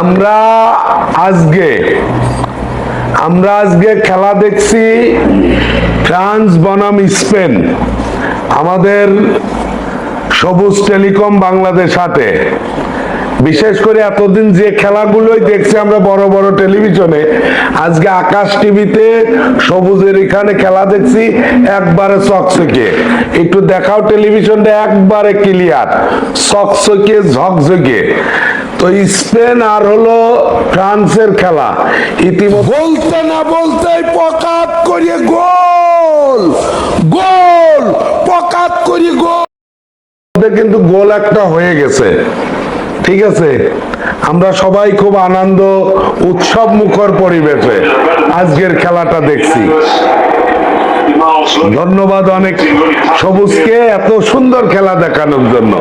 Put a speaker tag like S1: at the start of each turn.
S1: আমরা আজকে খেলা দেখছি ফ্রান্স বনাম স্পেন, আমাদের সবুজ টেলিকম বাংলাদেশ হাটে। বিশেষ করে এতদিন যে খেলাগুলোই দেখছি আমরা বড় বড় টেলিভিশনে, আজকে আকাশ টিভিতে সবুজের এখানে খেলা দেখছি একবারে চকচকে। একটু দেখাও টেলিভিশনটা, একবারে ক্লিয়ার, চকচকে ঝকঝকে। তো স্পেন আর হলো ফ্রান্সের খেলা, ইতিমধ্যে বলতে না বলতে পকাত করিয়ে গোল গোল পকাত করিয়ে গোল, কিন্তু গোল একটা হয়ে গেছে। ঠিক আছে, আমরা সবাই খুব আনন্দ উৎসব মুখর পরিবেশে আজকের খেলাটা দেখছি। ধন্যবাদ অনেক সবুজকে এত সুন্দর খেলা দেখানোর জন্য।